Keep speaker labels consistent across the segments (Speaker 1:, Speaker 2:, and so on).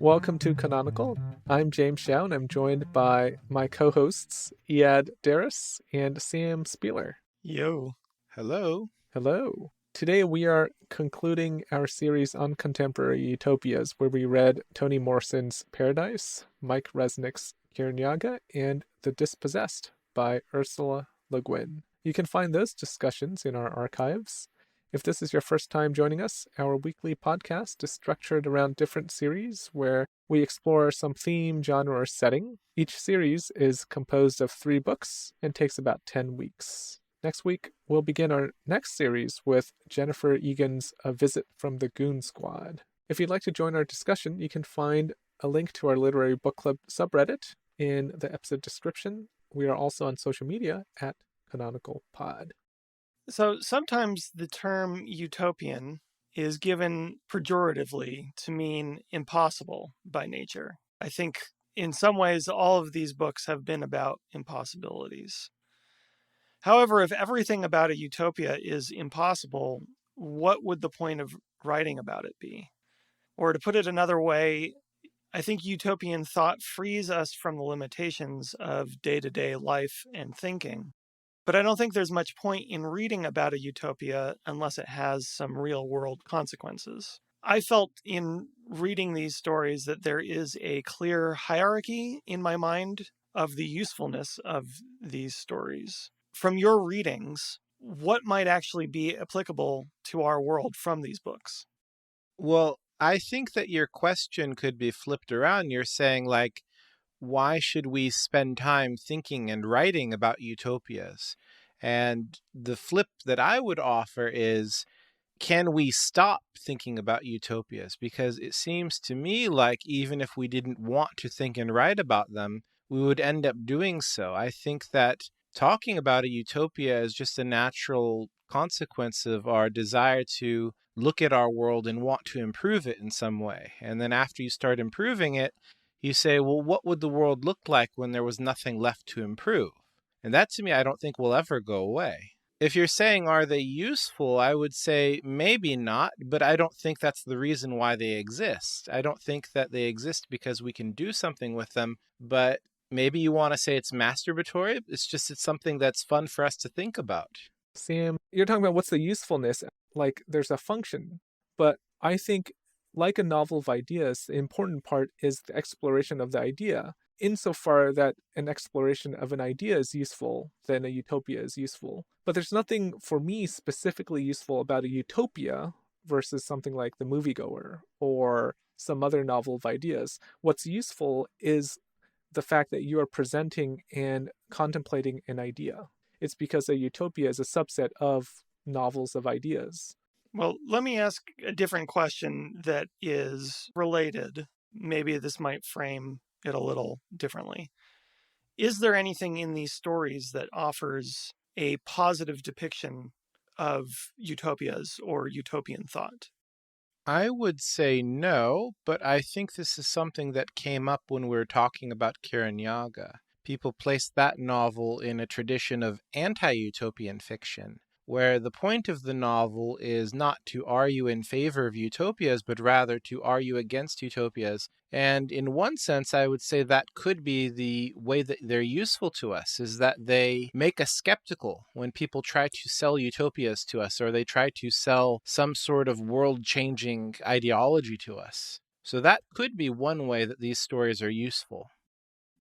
Speaker 1: Welcome to Canonical. I'm James Shao, and I'm joined by my co-hosts, Eyad Darris and Sam Spieler.
Speaker 2: Yo.
Speaker 3: Hello.
Speaker 1: Hello. Today we are concluding our series on Contemporary Utopias, where we read Toni Morrison's Paradise, Mike Resnick's Kirinyaga, and The Dispossessed by Ursula Le Guin. You can find those discussions in our archives. If this is your first time joining us, our weekly podcast is structured around different series where we explore some theme, genre, or setting. Each series is composed of 3 books and takes about 10 weeks. Next week, we'll begin our next series with Jennifer Egan's A Visit from the Goon Squad. If you'd like to join our discussion, you can find a link to our Literary Book Club subreddit in the episode description. We are also on social media at Canonical Pod.
Speaker 2: So sometimes the term utopian is given pejoratively to mean impossible by nature. I think in some ways all of these books have been about impossibilities. However, if everything about a utopia is impossible, what would the point of writing about it be? Or to put it another way, I think utopian thought frees us from the limitations of day-to-day life and thinking. But I don't think there's much point in reading about a utopia unless it has some real-world consequences. I felt in reading these stories that there is a clear hierarchy in my mind of the usefulness of these stories. From your readings, what might actually be applicable to our world from these books?
Speaker 3: Well, I think that your question could be flipped around. You're saying, why should we spend time thinking and writing about utopias? And the flip that I would offer is, can we stop thinking about utopias? Because it seems to me like even if we didn't want to think and write about them, we would end up doing so. I think that talking about a utopia is just a natural consequence of our desire to look at our world and want to improve it in some way. And then after you start improving it, you say, well, what would the world look like when there was nothing left to improve? And that, to me, I don't think will ever go away. If you're saying, are they useful? I would say maybe not, but I don't think that's the reason why they exist. I don't think that they exist because we can do something with them, but maybe you want to say it's masturbatory. It's something that's fun for us to think about.
Speaker 1: Sam, you're talking about what's the usefulness. Like, there's a function, but I think like a novel of ideas, the important part is the exploration of the idea. Insofar that an exploration of an idea is useful, then a utopia is useful. But there's nothing for me specifically useful about a utopia versus something like The Moviegoer or some other novel of ideas. What's useful is the fact that you are presenting and contemplating an idea. It's because a utopia is a subset of novels of ideas.
Speaker 2: Well, let me ask a different question that is related. Maybe this might frame it a little differently. Is there anything in these stories that offers a positive depiction of utopias or utopian thought?
Speaker 3: I would say no, but I think this is something that came up when we were talking about Kirinyaga. People placed that novel in a tradition of anti-utopian fiction, where the point of the novel is not to argue in favor of utopias, but rather to argue against utopias. And in one sense, I would say that could be the way that they're useful to us, is that they make us skeptical when people try to sell utopias to us, or they try to sell some sort of world-changing ideology to us. So that could be one way that these stories are useful.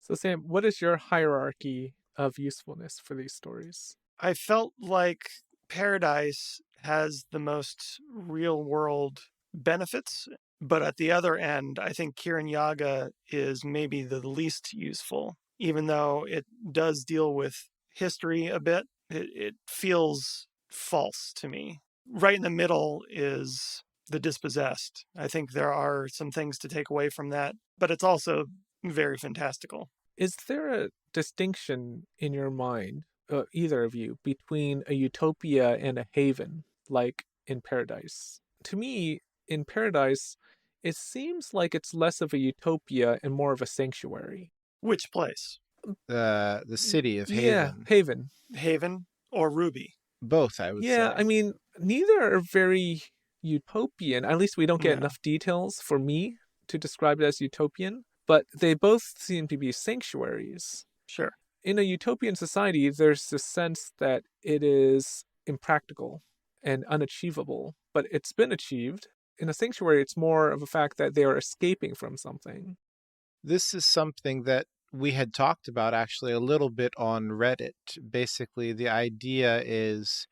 Speaker 1: So Sam, what is your hierarchy of usefulness for these stories?
Speaker 2: I felt like Paradise has the most real-world benefits, but at the other end, I think Kirinyaga is maybe the least useful. Even though it does deal with history a bit, it feels false to me. Right in the middle is The Dispossessed. I think there are some things to take away from that, but it's also very fantastical.
Speaker 1: Is there a distinction in your mind, either of you, between a utopia and a haven, like in Paradise? To me, in Paradise, it seems like it's less of a utopia and more of a sanctuary.
Speaker 2: Which place?
Speaker 3: The city of Haven.
Speaker 1: Yeah, Haven.
Speaker 2: Haven or Ruby?
Speaker 3: Both, I would say.
Speaker 1: Yeah, I mean, neither are very utopian. At least we don't get enough details for me to describe it as utopian, but they both seem to be sanctuaries.
Speaker 2: Sure.
Speaker 1: In a utopian society, there's this sense that it is impractical and unachievable, but it's been achieved. In a sanctuary, it's more of a fact that they are escaping from something.
Speaker 3: This is something that we had talked about actually a little bit on Reddit. Basically, the idea is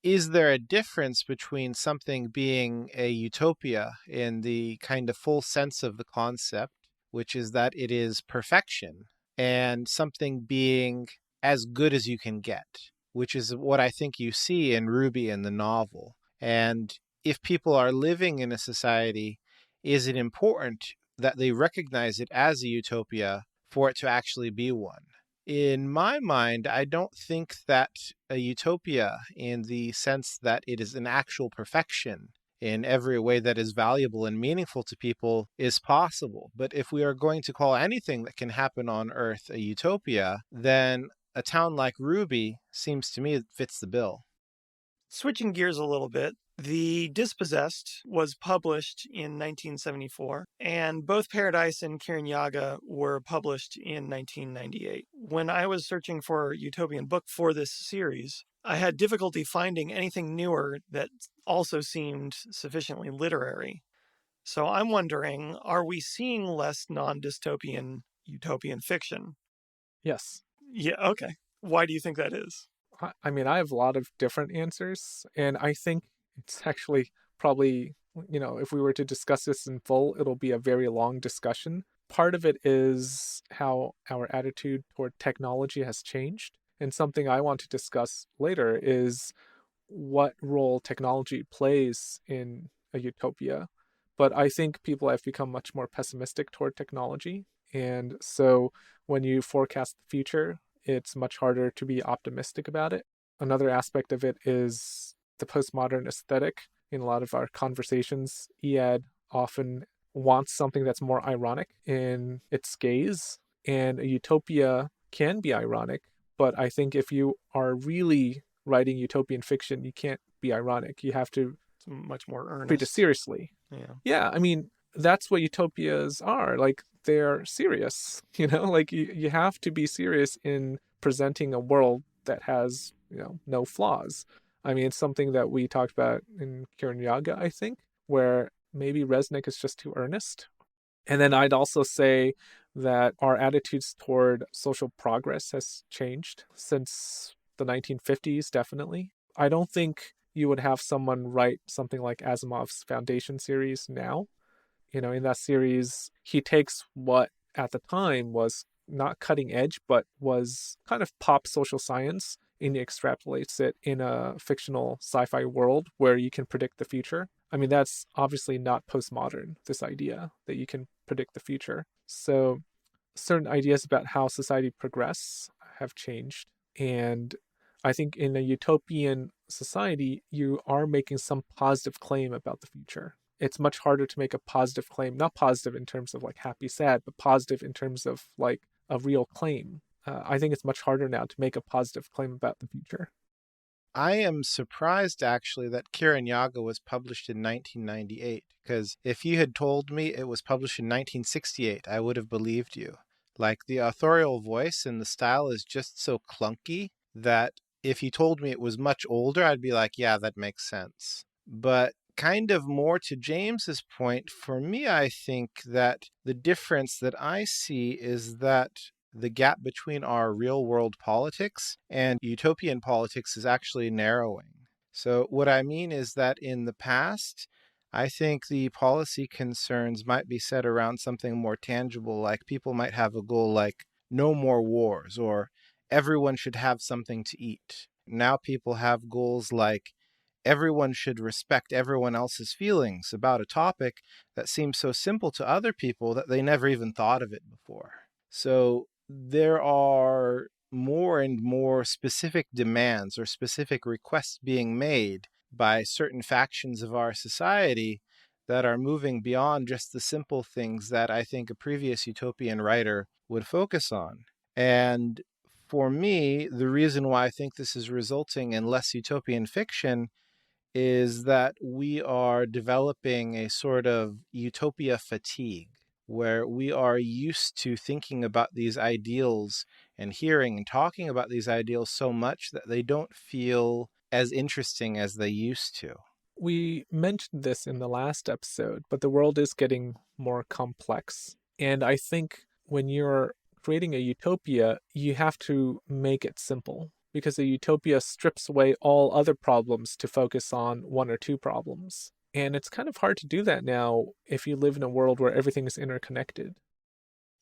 Speaker 3: there a difference between something being a utopia in the kind of full sense of the concept, which is that it is perfection, and something being as good as you can get, which is what I think you see in Ruby in the novel. And if people are living in a society, is it important that they recognize it as a utopia for it to actually be one? In my mind, I don't think that a utopia, in the sense that it is an actual perfection in every way that is valuable and meaningful to people, is possible. But if we are going to call anything that can happen on Earth a utopia, then a town like Ruby seems to me it fits the bill.
Speaker 2: Switching gears a little bit, the Dispossessed was published in 1974, and both Paradise and Kirinyaga were published in 1998. When I was searching for a utopian book for this series, I had difficulty finding anything newer that also seemed sufficiently literary. So I'm wondering, are we seeing less non-dystopian utopian fiction?
Speaker 1: Yes.
Speaker 2: Yeah, okay. Why do you think that is?
Speaker 1: I mean, I have a lot of different answers, and I think it's actually probably, if we were to discuss this in full, it'll be a very long discussion. Part of it is how our attitude toward technology has changed. And something I want to discuss later is what role technology plays in a utopia. But I think people have become much more pessimistic toward technology. And so when you forecast the future, it's much harder to be optimistic about it. Another aspect of it is the postmodern aesthetic. In a lot of our conversations, Eyad often wants something that's more ironic in its gaze, and a utopia can be ironic, but I think if you are really writing utopian fiction, you can't be ironic. You have to
Speaker 2: It's much more earnest.
Speaker 1: treat it seriously. Yeah, I mean, that's what utopias are. Like, they're serious, like you have to be serious in presenting a world that has, no flaws. I mean, it's something that we talked about in Kirinyaga, I think, where maybe Resnick is just too earnest. And then I'd also say that our attitudes toward social progress has changed since the 1950s, definitely. I don't think you would have someone write something like Asimov's Foundation series now. In that series, he takes what at the time was not cutting edge, but was kind of pop social science, and he extrapolates it in a fictional sci-fi world where you can predict the future. I mean, that's obviously not postmodern, this idea that you can predict the future. So certain ideas about how society progress have changed. And I think in a utopian society, you are making some positive claim about the future. It's much harder to make a positive claim, not positive in terms of like happy, sad, but positive in terms of like a real claim. I think it's much harder now to make a positive claim about the future.
Speaker 3: I am surprised actually that Kirinyaga was published in 1998, because if you had told me it was published in 1968, I would have believed you. Like, the authorial voice and the style is just so clunky that if you told me it was much older, I'd be like, yeah, that makes sense. But kind of more to James's point, for me, I think that the difference that I see is that the gap between our real world politics and utopian politics is actually narrowing. So what I mean is that in the past, I think the policy concerns might be set around something more tangible, like people might have a goal like no more wars, or everyone should have something to eat. Now people have goals like everyone should respect everyone else's feelings about a topic that seems so simple to other people that they never even thought of it before. So there are more and more specific demands or specific requests being made by certain factions of our society that are moving beyond just the simple things that I think a previous utopian writer would focus on. And for me, the reason why I think this is resulting in less utopian fiction is that we are developing a sort of utopia fatigue. where we are used to thinking about these ideals and hearing and talking about these ideals so much that they don't feel as interesting as they used to.
Speaker 1: We mentioned this in the last episode, but the world is getting more complex. And I think when you're creating a utopia, you have to make it simple, because a utopia strips away all other problems to focus on one or two problems. And it's kind of hard to do that now if you live in a world where everything is interconnected.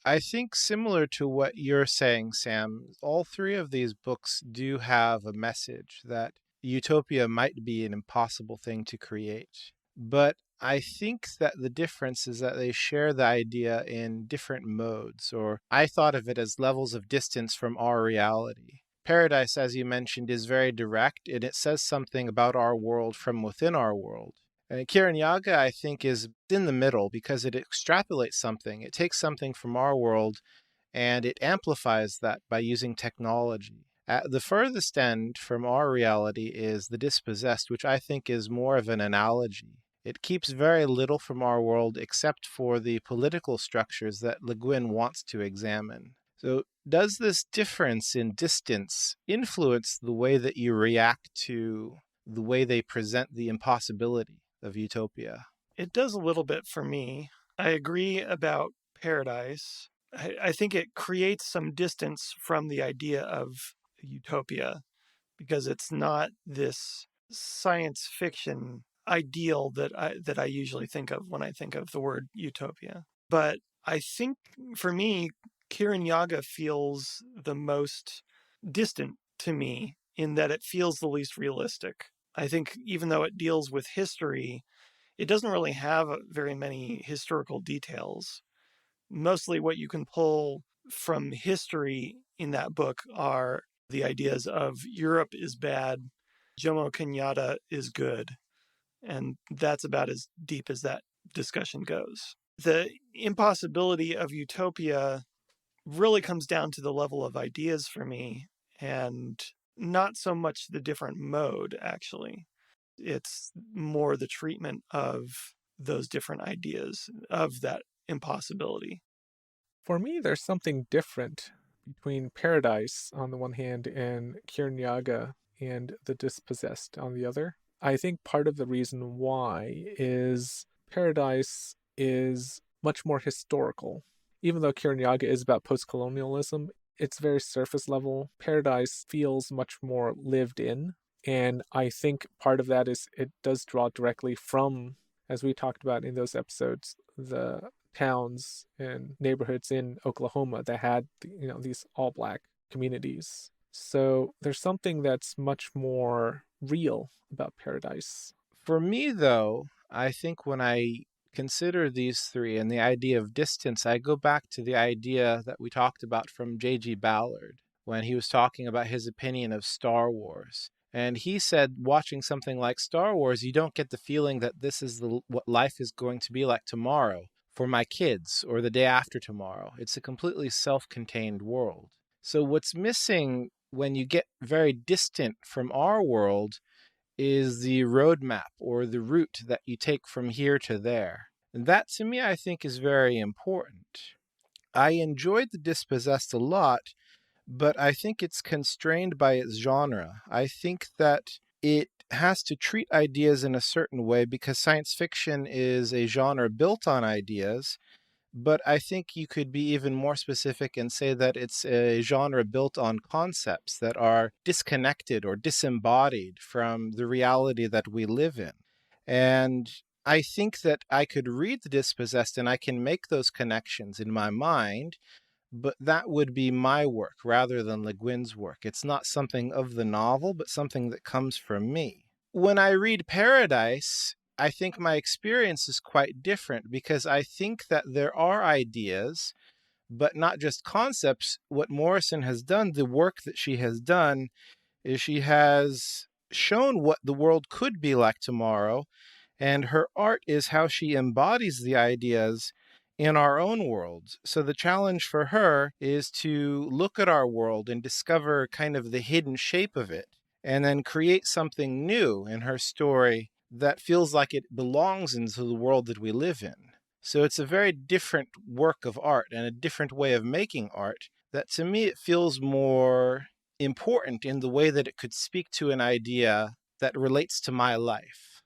Speaker 3: I think similar to what you're saying, Sam, all three of these books do have a message that utopia might be an impossible thing to create. But I think that the difference is that they share the idea in different modes, or I thought of it as levels of distance from our reality. Paradise, as you mentioned, is very direct, and it says something about our world from within our world. And Kirinyaga, I think, is in the middle because it extrapolates something. It takes something from our world and it amplifies that by using technology. At the furthest end from our reality is The Dispossessed, which I think is more of an analogy. It keeps very little from our world except for the political structures that Le Guin wants to examine. So does this difference in distance influence the way that you react to the way they present the impossibility of utopia?
Speaker 2: It does a little bit for me. I agree about Paradise. I think it creates some distance from the idea of utopia because it's not this science fiction ideal that I usually think of when I think of the word utopia. But I think for me, Kirinyaga feels the most distant to me in that it feels the least realistic. I think even though it deals with history, it doesn't really have very many historical details. Mostly what you can pull from history in that book are the ideas of Europe is bad, Jomo Kenyatta is good. And that's about as deep as that discussion goes. The impossibility of utopia really comes down to the level of ideas for me, and not so much the different mode, actually. It's more the treatment of those different ideas of that impossibility.
Speaker 1: For me, there's something different between Paradise on the one hand and Kirinyaga and The Dispossessed on the other. I think part of the reason why is Paradise is much more historical. Even though Kirinyaga is about post-colonialism, it's very surface level. Paradise feels much more lived in. And I think part of that is it does draw directly from, as we talked about in those episodes, the towns and neighborhoods in Oklahoma that had, these all black communities. So there's something that's much more real about Paradise.
Speaker 3: For me, though, I think when I consider these three and the idea of distance, I go back to the idea that we talked about from J.G. Ballard when he was talking about his opinion of Star Wars. And he said, watching something like Star Wars, you don't get the feeling that this is what life is going to be like tomorrow for my kids or the day after tomorrow. It's a completely self-contained world. So what's missing when you get very distant from our world is the roadmap or the route that you take from here to there. And that, to me, I think is very important. I enjoyed The Dispossessed a lot, but I think it's constrained by its genre. I think that it has to treat ideas in a certain way because science fiction is a genre built on ideas, but I think you could be even more specific and say that it's a genre built on concepts that are disconnected or disembodied from the reality that we live in. And I think that I could read The Dispossessed and I can make those connections in my mind, but that would be my work rather than Le Guin's work. It's not something of the novel, but something that comes from me. When I read Paradise, I think my experience is quite different because I think that there are ideas, but not just concepts. What Morrison has done, the work that she has done, is she has shown what the world could be like tomorrow, and her art is how she embodies the ideas in our own world. So the challenge for her is to look at our world and discover kind of the hidden shape of it, and then create something new in her story that feels like it belongs into the world that we live in. So it's a very different work of art and a different way of making art that to me it feels more important in the way that it could speak to an idea that relates to my life.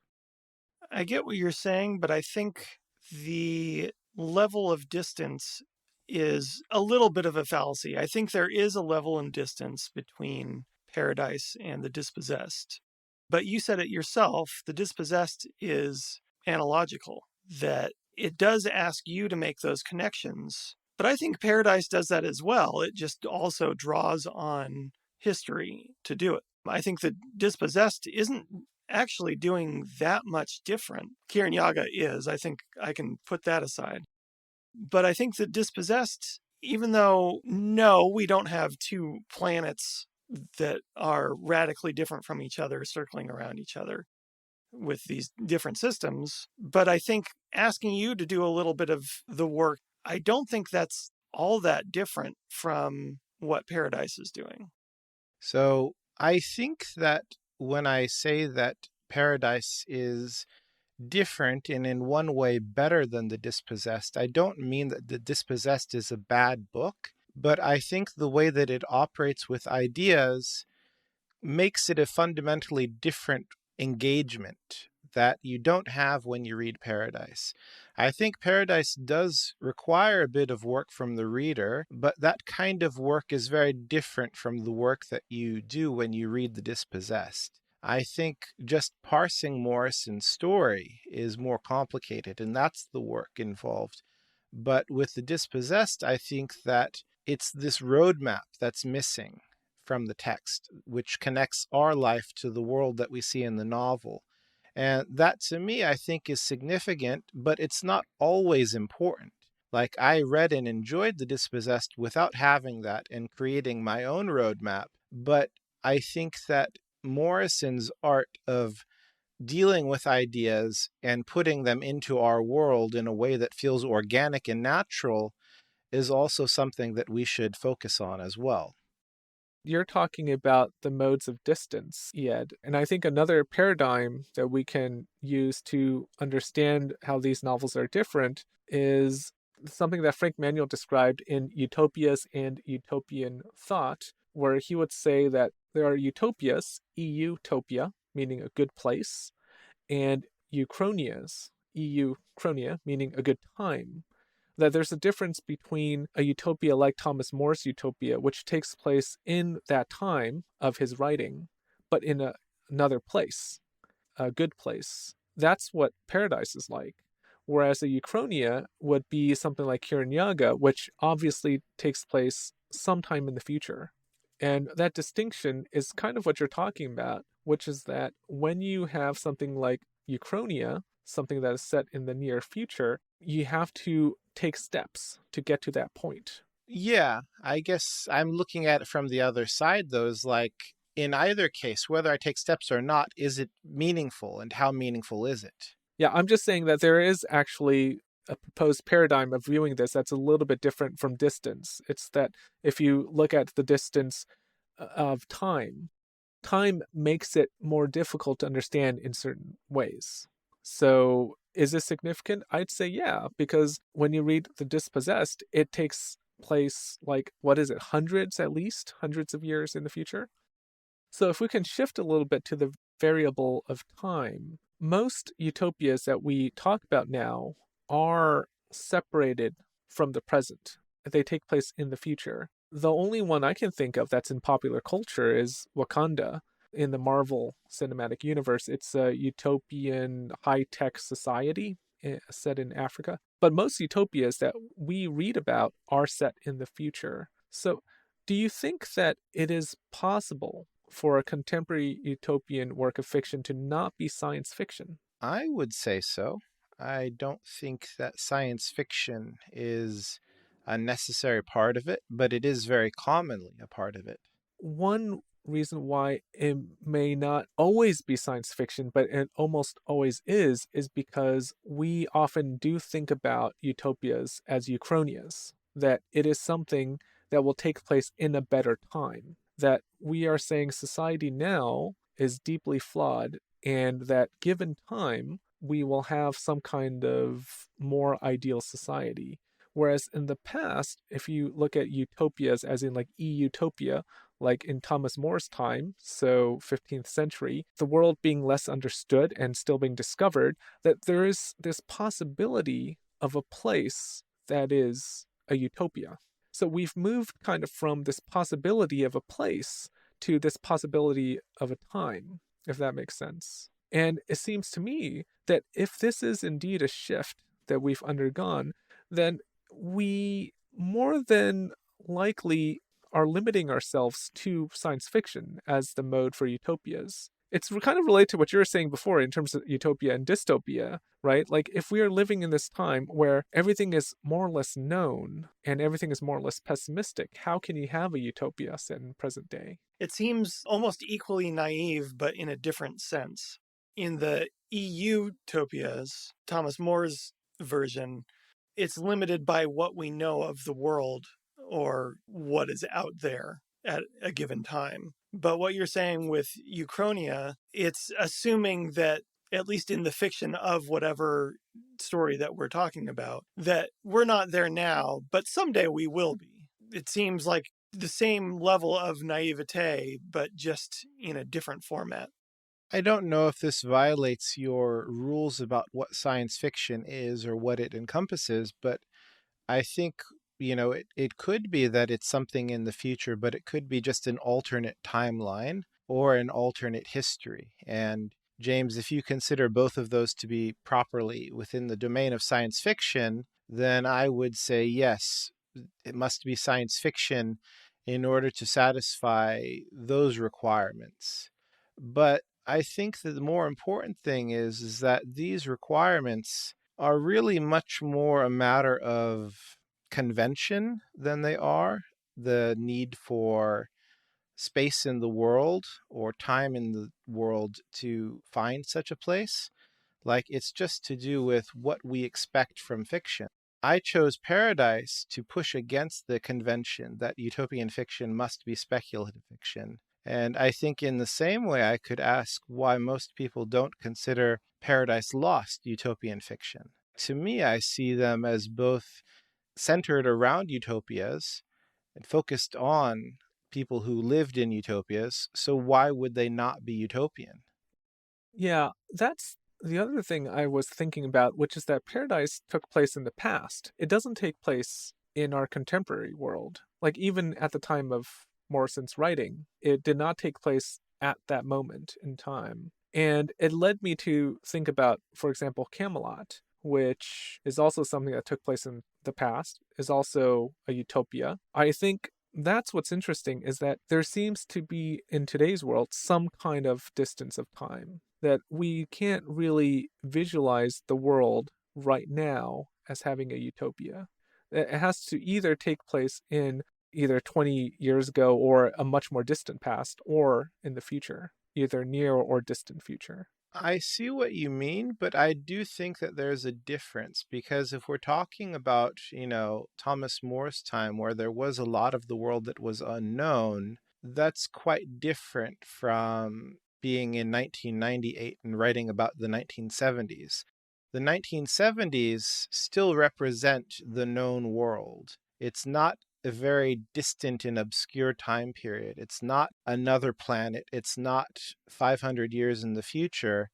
Speaker 2: I get what you're saying, but I think the level of distance is a little bit of a fallacy. I think there is a level in distance between Paradise and the Dispossessed. But you said it yourself, the Dispossessed is analogical, that it does ask you to make those connections. But I think Paradise does that as well. It just also draws on history to do it. I think that Dispossessed isn't actually doing that much different. Kirinyaga is. I think I can put that aside. But I think that Dispossessed, even though, no, we don't have two planets that are radically different from each other, circling around each other with these different systems, but I think asking you to do a little bit of the work, I don't think that's all that different from what Paradise is doing.
Speaker 3: So I think that when I say that Paradise is different and in one way better than The Dispossessed, I don't mean that The Dispossessed is a bad book, but I think the way that it operates with ideas makes it a fundamentally different engagement that you don't have when you read Paradise. I think Paradise does require a bit of work from the reader, but that kind of work is very different from the work that you do when you read The Dispossessed. I think just parsing Morrison's story is more complicated, and that's the work involved. But with The Dispossessed, I think that it's this roadmap that's missing from the text, which connects our life to the world that we see in the novel. And that to me, I think is significant, but it's not always important. Like I read and enjoyed The Dispossessed without having that and creating my own roadmap. But I think that Morrison's art of dealing with ideas and putting them into our world in a way that feels organic and natural is also something that we should focus on as well.
Speaker 1: You're talking about the modes of distance, Eyad. And I think another paradigm that we can use to understand how these novels are different is something that Frank Manuel described in Utopias and Utopian Thought, where he would say that there are utopias, Utopia, meaning a good place, and uchronias, Chronia, meaning a good time. That there's a difference between a utopia like Thomas More's Utopia, which takes place in that time of his writing, but in another place, a good place. That's what Paradise is like. Whereas a Uchronia would be something like Kirinyaga, which obviously takes place sometime in the future. And that distinction is kind of what you're talking about, which is that when you have something like Uchronia, something that is set in the near future, you have to take steps to get to that point.
Speaker 3: Yeah, I guess I'm looking at it from the other side, though, is like in either case, whether I take steps or not, is it meaningful and how meaningful is it?
Speaker 1: Yeah, I'm just saying that there is actually a proposed paradigm of viewing this that's a little bit different from distance. It's that if you look at the distance of time, time makes it more difficult to understand in certain ways. So is this significant? I'd say yeah, because when you read The Dispossessed, it takes place like, what is it, hundreds of years in the future? So if we can shift a little bit to the variable of time, most utopias that we talk about now are separated from the present. They take place in the future. The only one I can think of that's in popular culture is Wakanda. In the Marvel Cinematic Universe, it's a utopian high-tech society set in Africa. But most utopias that we read about are set in the future. So do you think that it is possible for a contemporary utopian work of fiction to not be science fiction?
Speaker 3: I would say so. I don't think that science fiction is a necessary part of it, but it is very commonly a part of it.
Speaker 1: One reason why it may not always be science fiction, but it almost always is because we often do think about utopias as uchronias, that it is something that will take place in a better time, that we are saying society now is deeply flawed, and that given time, we will have some kind of more ideal society. Whereas in the past, if you look at utopias as in like e-utopia, like in Thomas More's time, so 15th century, the world being less understood and still being discovered, that there is this possibility of a place that is a utopia. So we've moved kind of from this possibility of a place to this possibility of a time, if that makes sense. And it seems to me that if this is indeed a shift that we've undergone, then we more than likely are limiting ourselves to science fiction as the mode for utopias. It's kind of related to what you were saying before in terms of utopia and dystopia, right? Like if we are living in this time where everything is more or less known and everything is more or less pessimistic, how can you have a utopia set in present day?
Speaker 2: It seems almost equally naive, but in a different sense. In the EU-topias, Thomas More's version, it's limited by what we know of the world or what is out there at a given time. But what you're saying with Uchronia, it's assuming that, at least in the fiction of whatever story that we're talking about, that we're not there now, but someday we will be. It seems like the same level of naivete, but just in a different format.
Speaker 3: I don't know if this violates your rules about what science fiction is or what it encompasses, but I think, it could be that it's something in the future, but it could be just an alternate timeline or an alternate history. And James, if you consider both of those to be properly within the domain of science fiction, then I would say yes, it must be science fiction in order to satisfy those requirements. But I think that the more important thing is that these requirements are really much more a matter of convention than they are the need for space in the world or time in the world to find such a place. Like it's just to do with what we expect from fiction. I chose Paradise to push against the convention that utopian fiction must be speculative fiction. And I think in the same way, I could ask why most people don't consider Paradise Lost utopian fiction. To me, I see them as both centered around utopias and focused on people who lived in utopias. So why would they not be utopian?
Speaker 1: Yeah, that's the other thing I was thinking about, which is that Paradise took place in the past. It doesn't take place in our contemporary world. Like even at the time of Morrison's writing, it did not take place at that moment in time. And it led me to think about, for example, Camelot, which is also something that took place in the past, is also a utopia. I think that's what's interesting is that there seems to be in today's world some kind of distance of time, that we can't really visualize the world right now as having a utopia. It has to either take place in either 20 years ago or a much more distant past or in the future, either near or distant future.
Speaker 3: I see what you mean, but I do think that there's a difference because if we're talking about, Thomas More's time where there was a lot of the world that was unknown, that's quite different from being in 1998 and writing about the 1970s. The 1970s still represent the known world. It's not a very distant and obscure time period. It's not another planet. It's not 500 years in the future.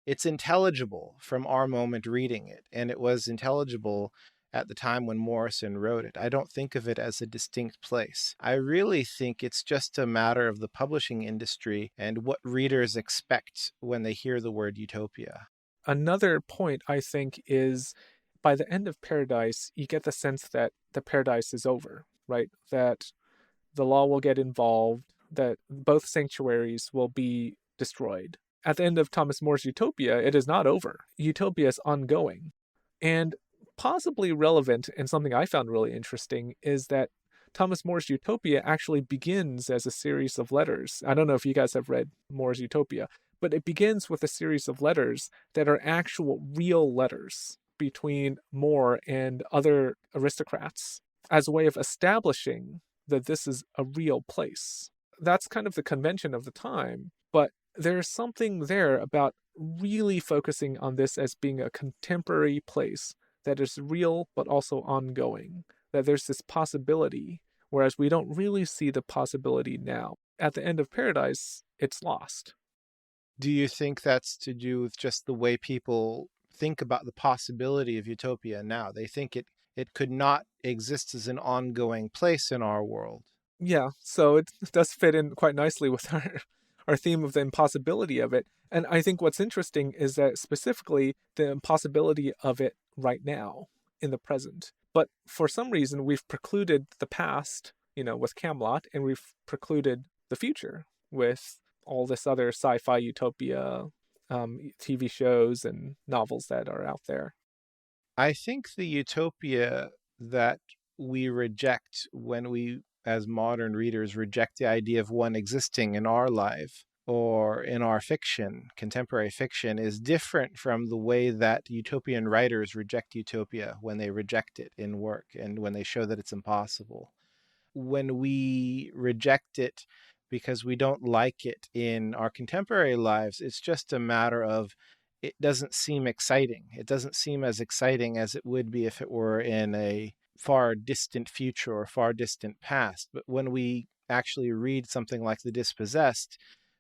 Speaker 3: It's intelligible from our moment reading it, and it was intelligible at the time when Morrison wrote it. I don't think of it as a distinct place. I really think it's just a matter of the publishing industry and what readers expect when they hear the word utopia.
Speaker 1: Another point, I think, is by the end of Paradise, you get the sense that the paradise is over, right? That the law will get involved, that both sanctuaries will be destroyed. At the end of Thomas More's Utopia, it is not over. Utopia is ongoing. And possibly relevant, and something I found really interesting, is that Thomas More's Utopia actually begins as a series of letters. I don't know if you guys have read More's Utopia, but it begins with a series of letters that are actual real letters between More and other aristocrats as a way of establishing that this is a real place. That's kind of the convention of the time, but there's something there about really focusing on this as being a contemporary place that is real but also ongoing, that there's this possibility, whereas we don't really see the possibility now. At the end of Paradise, it's lost.
Speaker 3: Do you think that's to do with just the way people think about the possibility of utopia now? They think it could not exist as an ongoing place in our world.
Speaker 1: Yeah, so it does fit in quite nicely with our theme of the impossibility of it. And I think what's interesting is that specifically the impossibility of it right now in the present. But for some reason, we've precluded the past, with Camelot, and we've precluded the future with all this other sci-fi utopia TV shows and novels that are out there.
Speaker 3: I think the utopia that we reject when we, as modern readers, reject the idea of one existing in our life or in our fiction, contemporary fiction, is different from the way that utopian writers reject utopia when they reject it in work and when they show that it's impossible. When we reject it because we don't like it in our contemporary lives, it's just a matter of it doesn't seem exciting. It doesn't seem as exciting as it would be if it were in a far distant future or far distant past. But when we actually read something like The Dispossessed,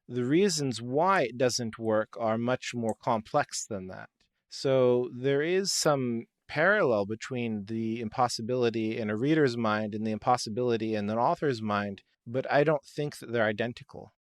Speaker 3: the reasons why it doesn't work are much more complex than that. So there is some parallel between the impossibility in a reader's mind and the impossibility in an author's mind, but I don't think that they're identical.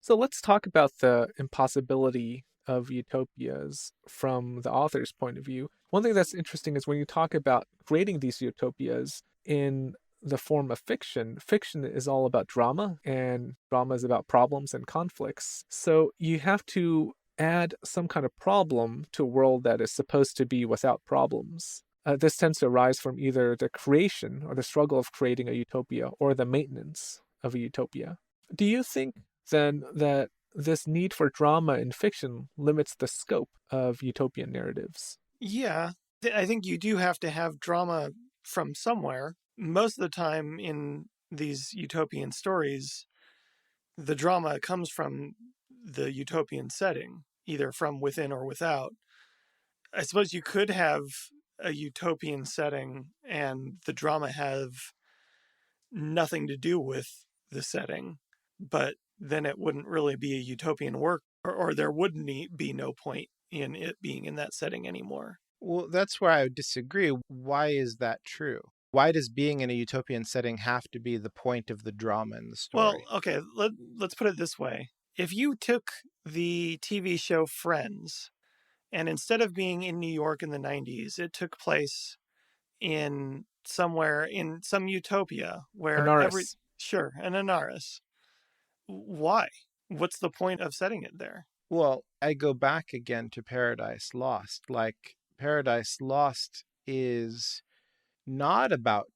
Speaker 1: So let's talk about the impossibility of utopias from the author's point of view. One thing that's interesting is when you talk about creating these utopias in the form of fiction, fiction is all about drama, and drama is about problems and conflicts. So you have to add some kind of problem to a world that is supposed to be without problems. This tends to arise from either the creation or the struggle of creating a utopia or the maintenance of a utopia. Do you think then that this need for drama in fiction limits the scope of utopian narratives?
Speaker 2: Yeah, I think you do have to have drama from somewhere. Most of the time in these utopian stories, the drama comes from the utopian setting, either from within or without. I suppose you could have a utopian setting and the drama have nothing to do with the setting, but then it wouldn't really be a utopian work, or there wouldn't be no point in it being in that setting anymore.
Speaker 3: Well, that's where I would disagree. Why is that true? Why does being in a utopian setting have to be the point of the drama in the
Speaker 2: Well,
Speaker 3: story?
Speaker 2: okay, let's put it this way. If you took the TV show Friends, and instead of being in New York in the 90s, it took place in somewhere in some utopia where
Speaker 1: Anaris.
Speaker 2: sure, an Anaris. Why? What's the point of setting it there?
Speaker 3: Well, I go back again to Paradise Lost. Like, Paradise Lost is not about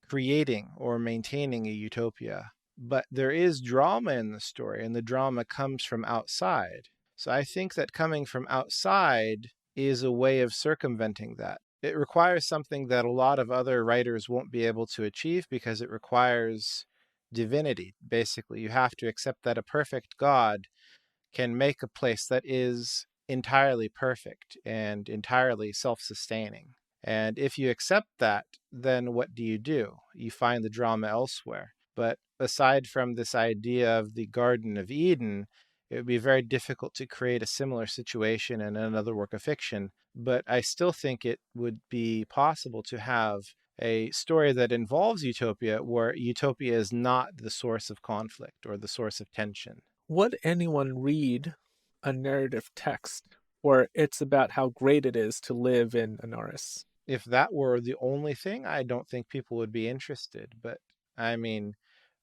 Speaker 3: creating or maintaining a utopia, but there is drama in the story, and the drama comes from outside. So I think that coming from outside is a way of circumventing that. It requires something that a lot of other writers won't be able to achieve because it requires divinity. Basically, you have to accept that a perfect God can make a place that is entirely perfect and entirely self-sustaining. And if you accept that, then what do? You find the drama elsewhere. But aside from this idea of the Garden of Eden, it would be very difficult to create a similar situation in another work of fiction. But I still think it would be possible to have a story that involves utopia where utopia is not the source of conflict or the source of tension.
Speaker 1: Would anyone read a narrative text where it's about how great it is to live in Anaris?
Speaker 3: If that were the only thing, I don't think people would be interested. But I mean,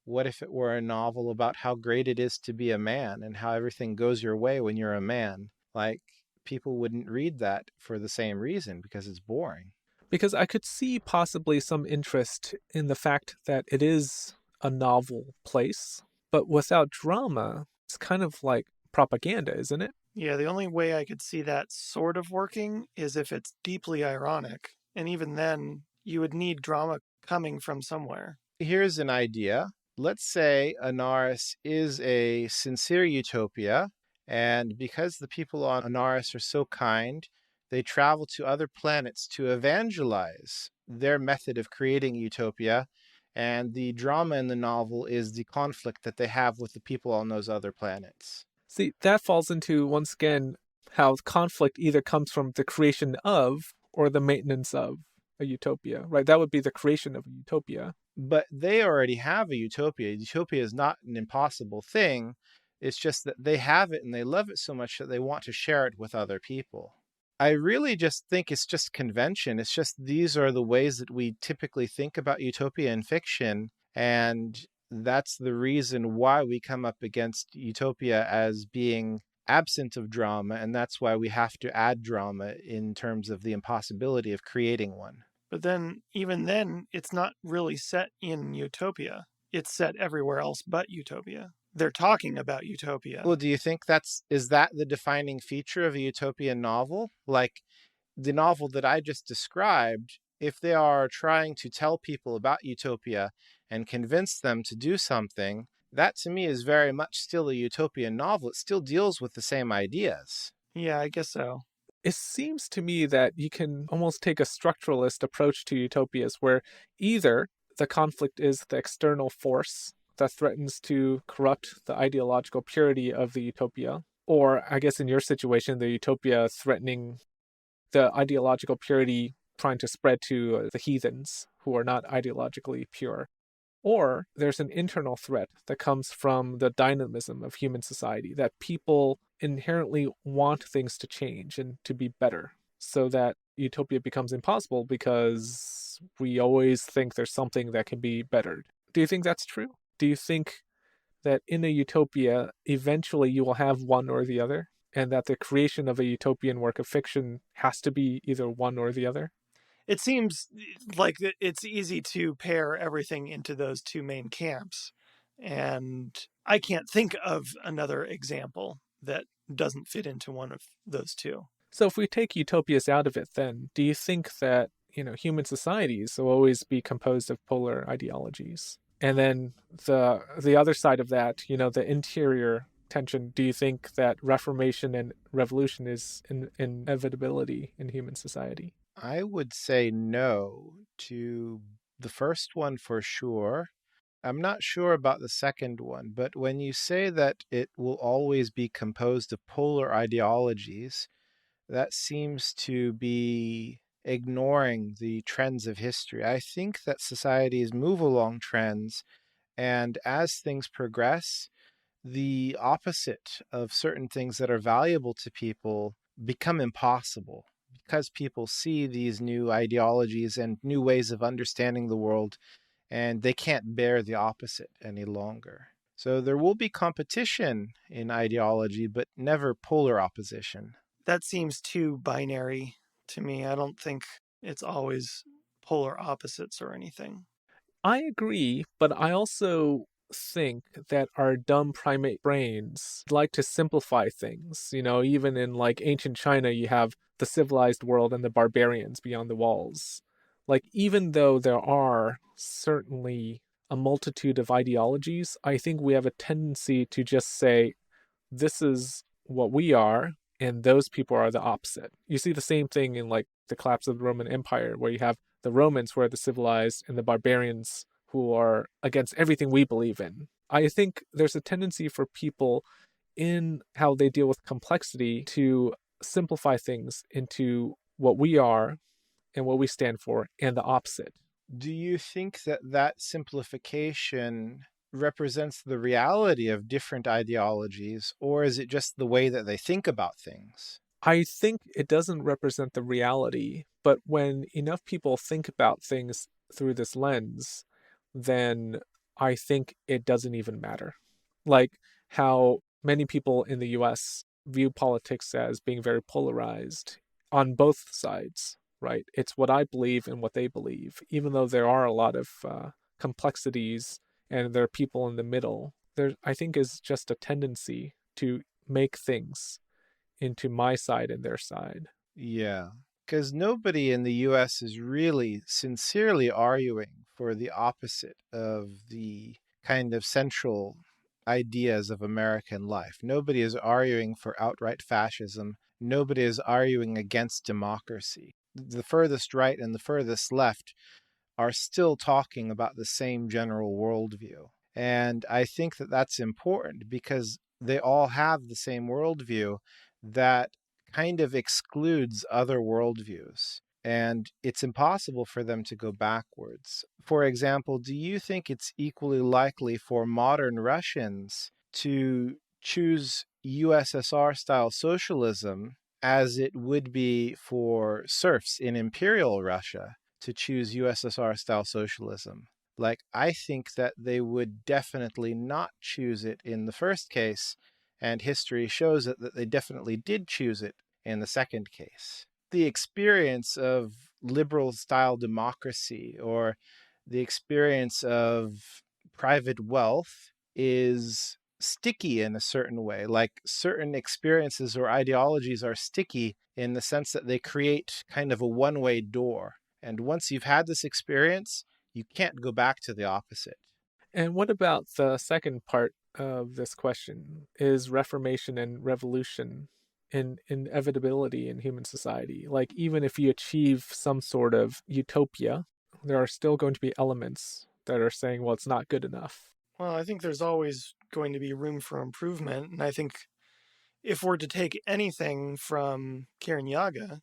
Speaker 3: what if it were a novel about how great it is to be a man and how everything goes your way when you're a man? Like, people wouldn't read that for the same reason because it's boring.
Speaker 1: Because I could see possibly some interest in the fact that it is a novel place, but without drama, it's kind of like propaganda, isn't it?
Speaker 2: Yeah, the only way I could see that sort of working is if it's deeply ironic. And even then, you would need drama coming from somewhere.
Speaker 3: Here's an idea. Let's say Anaris is a sincere utopia And because the people on Anaris are so kind, they travel to other planets to evangelize their method of creating utopia. And the drama in the novel is the conflict that they have with the people on those other planets.
Speaker 1: See, that falls into, once again, how conflict either comes from the creation of or the maintenance of a utopia, right? That would be the creation of a utopia.
Speaker 3: But they already have a utopia. Utopia is not an impossible thing. It's just that they have it and they love it so much that they want to share it with other people. I really just think it's just convention. It's just these are the ways that we typically think about utopia in fiction. And that's the reason why we come up against utopia as being absent of drama. And that's why we have to add drama in terms of the impossibility of creating one.
Speaker 2: But then, even then, it's not really set in Utopia. It's set everywhere else but Utopia. They're talking about Utopia.
Speaker 3: Well, do you think is that the defining feature of a utopian novel? Like the novel that I just described, if they are trying to tell people about utopia and convince them to do something, that to me is very much still a utopian novel. It still deals with the same ideas.
Speaker 2: Yeah, I guess so.
Speaker 1: It seems to me that you can almost take a structuralist approach to utopias where either the conflict is the external force that threatens to corrupt the ideological purity of the utopia, or I guess in your situation, the utopia threatening the ideological purity trying to spread to the heathens who are not ideologically pure. Or there's an internal threat that comes from the dynamism of human society, that people inherently want things to change and to be better, so that utopia becomes impossible because we always think there's something that can be bettered. Do you think that's true? Do you think that in a utopia, eventually you will have one or the other, and that the creation of a utopian work of fiction has to be either one or the other?
Speaker 2: It seems like it's easy to pair everything into those two main camps. And I can't think of another example that doesn't fit into one of those two.
Speaker 1: So if we take utopias out of it, then do you think that, human societies will always be composed of polar ideologies? And then the other side of that, the interior tension, do you think that reformation and revolution is an inevitability in human society?
Speaker 3: I would say no to the first one for sure. I'm not sure about the second one, but when you say that it will always be composed of polar ideologies, that seems to be ignoring the trends of history. I think that societies move along trends, and as things progress, the opposite of certain things that are valuable to people become impossible because people see these new ideologies and new ways of understanding the world, and they can't bear the opposite any longer. So there will be competition in ideology, but never polar opposition.
Speaker 2: That seems too binary to me. I don't think it's always polar opposites or anything.
Speaker 1: I agree, but I also think that our dumb primate brains like to simplify things. Even in like ancient China, you have the civilized world and the barbarians beyond the walls. Like, even though there are certainly a multitude of ideologies, I think we have a tendency to just say, this is what we are, and those people are the opposite. You see the same thing in like the collapse of the Roman Empire, where you have the Romans who are the civilized and the barbarians who are against everything we believe in. I think there's a tendency for people in how they deal with complexity to simplify things into what we are and what we stand for and the opposite.
Speaker 3: Do you think that that simplification represents the reality of different ideologies, or is it just the way that they think about things?
Speaker 1: I think it doesn't represent the reality, but when enough people think about things through this lens, then I think it doesn't even matter. Like how many people in the US view politics as being very polarized on both sides, right? It's what I believe and what they believe, even though there are a lot of complexities and there are people in the middle. There, I think, is just a tendency to make things into my side and their side.
Speaker 3: Yeah, because nobody in the US is really sincerely arguing for the opposite of the kind of central ideas of American life. Nobody is arguing for outright fascism. Nobody is arguing against democracy. The furthest right and the furthest left are still talking about the same general worldview. And I think that that's important because they all have the same worldview that kind of excludes other worldviews. And it's impossible for them to go backwards. For example, do you think it's equally likely for modern Russians to choose USSR-style socialism as it would be for serfs in Imperial Russia to choose USSR-style socialism? Like, I think that they would definitely not choose it in the first case, and history shows it that they definitely did choose it in the second case. The experience of liberal-style democracy or the experience of private wealth is sticky in a certain way. Like, certain experiences or ideologies are sticky in the sense that they create kind of a one-way door. And once you've had this experience, you can't go back to the opposite.
Speaker 1: And what about the second part of this question? Is reformation and revolution an inevitability in human society? Like, even if you achieve some sort of utopia, there are still going to be elements that are saying, well, it's not good enough.
Speaker 2: Well, I think there's always going to be room for improvement. And I think if we're to take anything from Kirinyaga,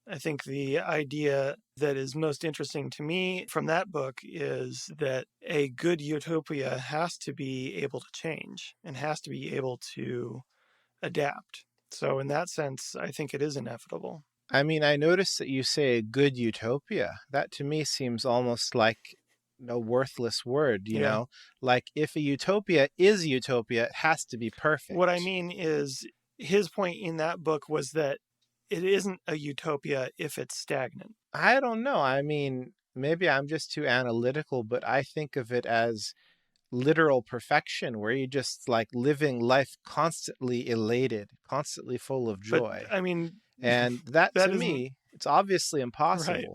Speaker 2: I think the idea that is most interesting to me from that book is that a good utopia has to be able to change and has to be able to adapt. So in that sense, I think it is inevitable.
Speaker 3: I mean, I noticed that you say a good utopia. That to me seems almost like a worthless word, you
Speaker 2: Yeah.
Speaker 3: know? Like, if a utopia is utopia, it has to be perfect.
Speaker 2: What I mean is, his point in that book was that it isn't a utopia if it's stagnant.
Speaker 3: I don't know. I mean, maybe I'm just too analytical, but I think of it as literal perfection, where you just like living life constantly elated, constantly full of joy.
Speaker 2: But I mean,
Speaker 3: And that
Speaker 2: that
Speaker 3: to
Speaker 2: isn't
Speaker 3: me, it's obviously impossible.
Speaker 2: right.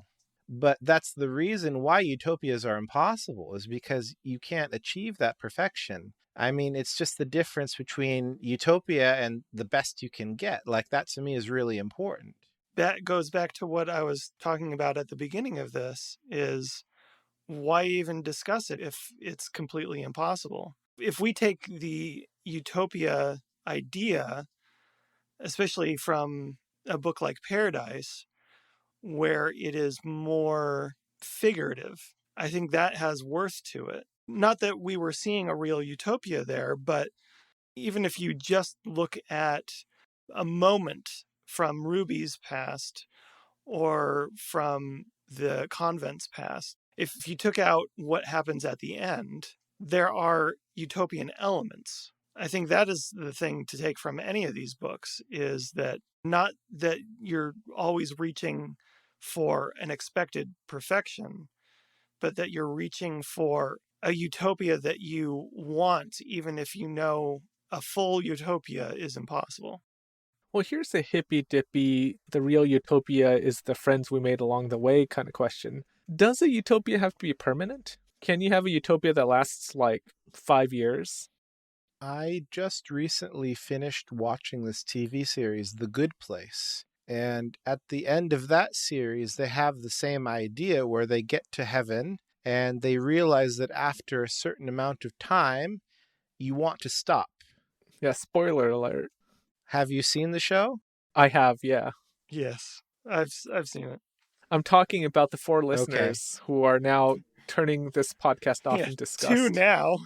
Speaker 3: But that's the reason why utopias are impossible, is because you can't achieve that perfection. I mean, it's just the difference between utopia and the best you can get. Like, that to me is really important.
Speaker 2: That goes back to what I was talking about at the beginning of this, is why even discuss it if it's completely impossible? If we take the utopia idea, especially from a book like Paradise, where it is more figurative, I think that has worth to it. Not that we were seeing a real utopia there, but even if you just look at a moment from Ruby's past or from the convent's past, if you took out what happens at the end, there are utopian elements. I think that is the thing to take from any of these books, is that not that you're always reaching for an expected perfection, but that you're reaching for a utopia that you want, even if you know a full utopia is impossible.
Speaker 1: Well, here's a hippy-dippy, the real utopia is the friends we made along the way kind of question. Does a utopia have to be permanent? Can you have a utopia that lasts like 5 years?
Speaker 3: I just recently finished watching this TV series, The Good Place. And at the end of that series, they have the same idea where they get to heaven and they realize that after a certain amount of time, you want to stop.
Speaker 1: Yeah, spoiler alert.
Speaker 3: Have you seen the show?
Speaker 1: I have, yeah.
Speaker 2: Yes, I've seen it.
Speaker 1: I'm talking about the 4 listeners who are now turning this podcast off in disgust.
Speaker 2: 2 now.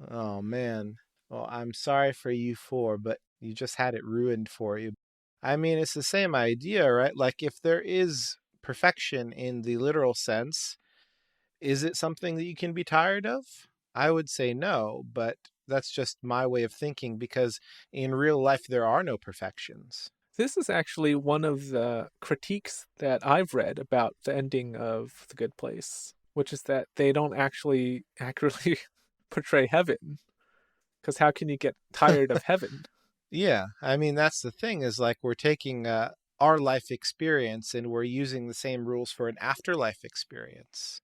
Speaker 3: Oh, man. Well, I'm sorry for you 4, but you just had it ruined for you. I mean, it's the same idea, right? Like, if there is perfection in the literal sense, is it something that you can be tired of? I would say no, but that's just my way of thinking, because in real life, there are no perfections.
Speaker 1: This is actually one of the critiques that I've read about the ending of The Good Place, which is that they don't actually accurately portray heaven. Because how can you get tired of heaven?
Speaker 3: Yeah, I mean, that's the thing, is like we're taking our life experience and we're using the same rules for an afterlife experience.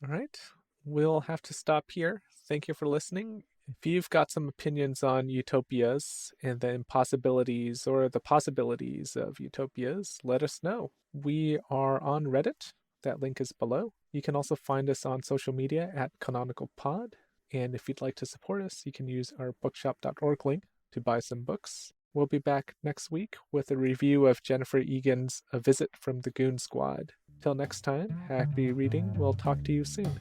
Speaker 1: All right. We'll have to stop here. Thank you for listening. If you've got some opinions on utopias and the impossibilities or the possibilities of utopias, let us know. We are on Reddit. That link is below. You can also find us on social media at Canonical Pod. And if you'd like to support us, you can use our bookshop.org link to buy some books. We'll be back next week with a review of Jennifer Egan's A Visit from the Goon Squad. Till next time, happy reading. We'll talk to you soon.